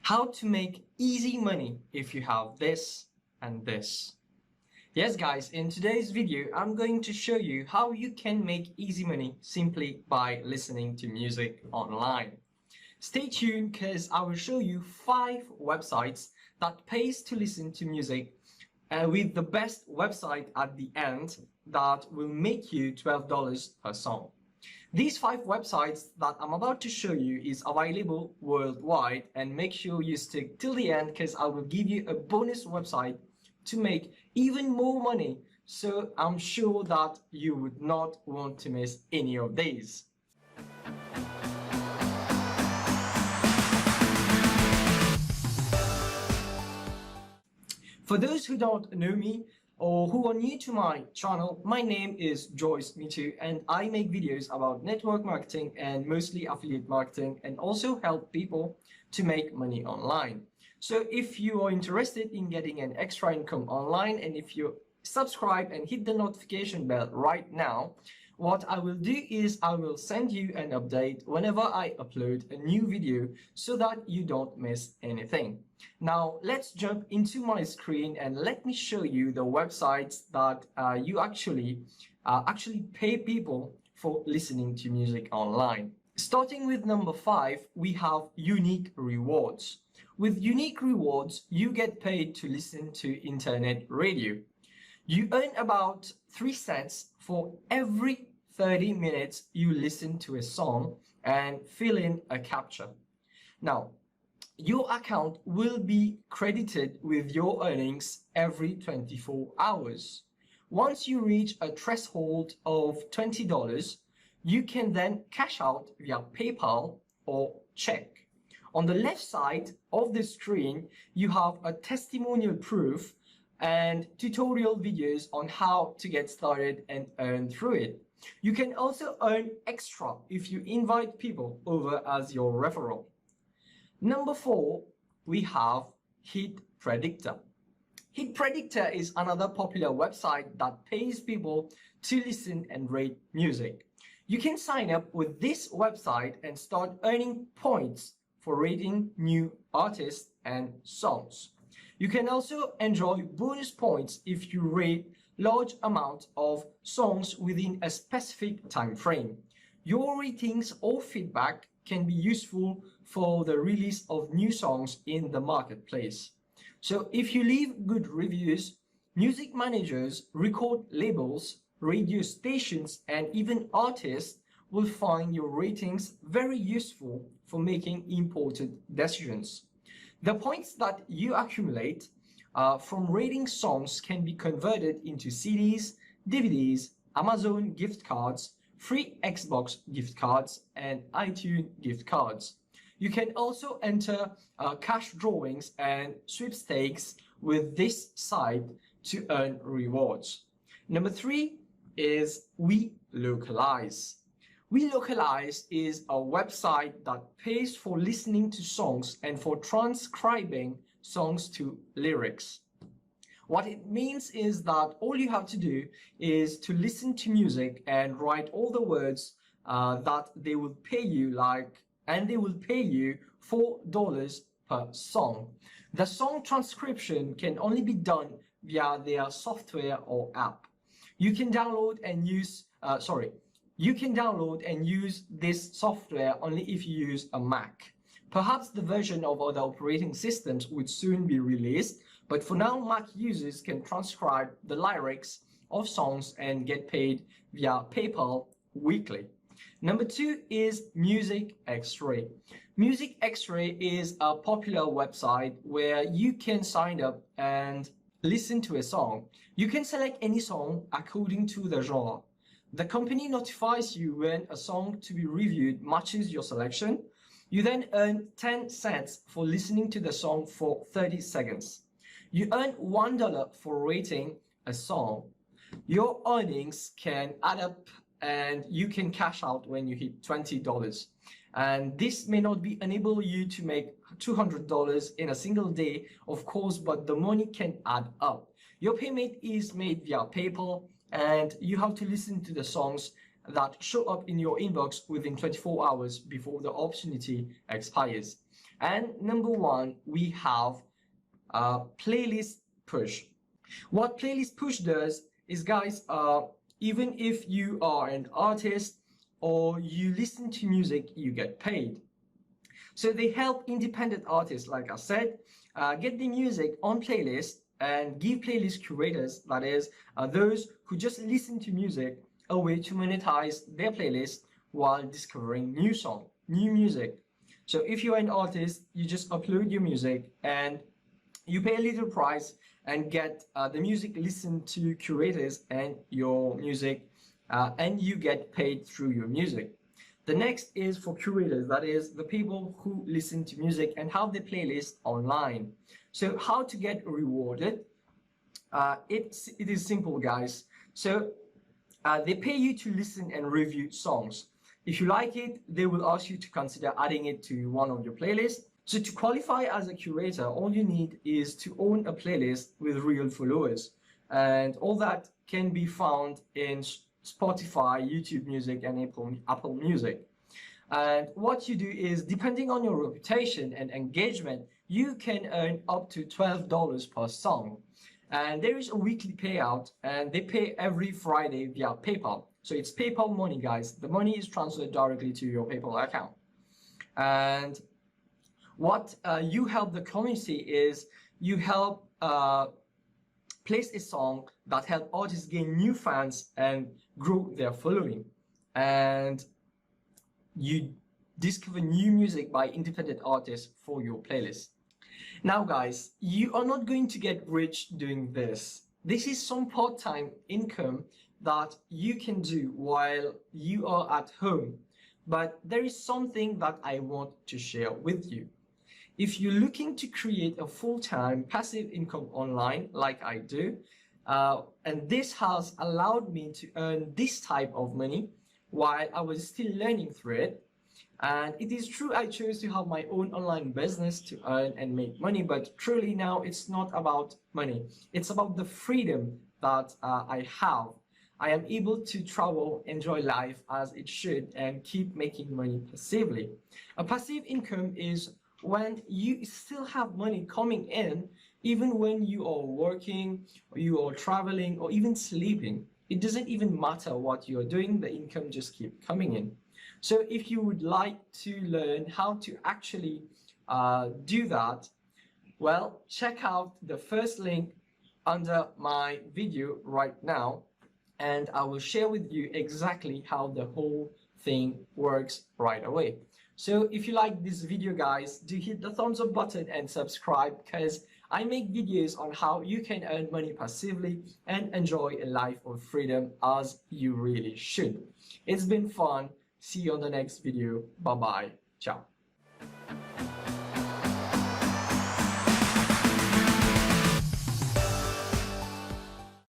How to make easy money if you have this and this. Yes guys, in today's video I'm going to show you how you can make easy money simply by listening to music online. Stay tuned because I will show you 5 websites that pays to listen to music with the best website at the end that will make you $12 per song. These 5 websites that I'm about to show you is available worldwide, and make sure you stick till the end because I will give you a bonus website to make even more money, so I'm sure that you would not want to miss any of these. For those who don't know me or who are new to my channel, my name is Joyce Mitu and I make videos about network marketing and mostly affiliate marketing, and also help people to make money online. So if you are interested in getting an extra income online, and if you subscribe and hit the notification bell right now, what I will do is I will send you an update whenever I upload a new video so that you don't miss anything. Now let's jump into my screen and let me show you the websites that you actually pay people for listening to music online. Starting with number 5, we have Unique Rewards. With Unique Rewards, you get paid to listen to internet radio. You earn about 3 cents for every 30 minutes you listen to a song and fill in a captcha. Now, your account will be credited with your earnings every 24 hours. Once you reach a threshold of $20, you can then cash out via PayPal or check. On the left side of the screen, you have a testimonial proof and tutorial videos on how to get started and earn through it. You can also earn extra if you invite people over as your referral. Number 4, we have Hit Predictor. Hit Predictor is another popular website that pays people to listen and rate music. You can sign up with this website and start earning points for rating new artists and songs. You can also enjoy bonus points if you rate large amounts of songs within a specific time frame. Your ratings or feedback can be useful for the release of new songs in the marketplace. So if you leave good reviews, music managers, record labels, radio stations, and even artists will find your ratings very useful for making important decisions. The points that you accumulate from rating songs can be converted into CDs, DVDs, Amazon gift cards, free Xbox gift cards, and iTunes gift cards. You can also enter cash drawings and sweepstakes with this site to earn rewards. Number 3 is We Localize. We Localize is a website that pays for listening to songs and for transcribing songs to lyrics. What it means is that all you have to do is to listen to music and write all the words that they will pay you, and they will pay you $4 per song. The song transcription can only be done via their software or app. You can download and use this software only if you use a Mac. Perhaps the version of other operating systems would soon be released, but for now Mac users can transcribe the lyrics of songs and get paid via PayPal weekly. Number 2 is Music X-Ray. Music X-Ray is a popular website where you can sign up and listen to a song. You can select any song according to the genre. The company notifies you when a song to be reviewed matches your selection. You then earn 10 cents for listening to the song for 30 seconds. You earn $1 for rating a song. Your earnings can add up and you can cash out when you hit $20. And this may not be enable you to make $200 in a single day, of course, but the money can add up. Your payment is made via PayPal, and you have to listen to the songs that show up in your inbox within 24 hours before the opportunity expires. And number one, we have playlist push. What playlist push does is, guys, even if you are an artist or you listen to music, you get paid. So they help independent artists, like I said, get the music on playlist and give playlist curators, that is, those who just listen to music, a way to monetize their playlist while discovering new music. So if you're an artist, you just upload your music and you pay a little price and get the music listened to curators and your music, and you get paid through your music. The next is for curators, that is the people who listen to music and have the playlist online. So how to get rewarded? It is simple, guys. So they pay you to listen and review songs. If you like it, they will ask you to consider adding it to one of your playlists. So to qualify as a curator, all you need is to own a playlist with real followers. And all that can be found in Spotify, YouTube Music, and Apple Music. And what you do is, depending on your reputation and engagement, you can earn up to $12 per song. And there is a weekly payout, and they pay every Friday via PayPal. So it's PayPal money, guys. The money is transferred directly to your PayPal account. And what you help the community is, you help place a song that help artists gain new fans and grow their following. And you discover new music by independent artists for your playlist. Now, guys, you are not going to get rich doing this. This is some part-time income that you can do while you are at home. But there is something that I want to share with you. If you're looking to create a full-time passive income online, like I do, and this has allowed me to earn this type of money while I was still learning through it. And it is true, I chose to have my own online business to earn and make money, but truly now it's not about money. It's about the freedom that I have. I am able to travel, enjoy life as it should, and keep making money passively. A passive income is when you still have money coming in, even when you are working, or you are traveling, or even sleeping. It doesn't even matter what you're doing, the income just keeps coming in. So if you would like to learn how to actually do that, well, check out the first link under my video right now, and I will share with you exactly how the whole thing works right away. So if you like this video, guys, do hit the thumbs up button and subscribe, because I make videos on how you can earn money passively and enjoy a life of freedom as you really should. It's been fun. See you on the next video. Bye bye. Ciao.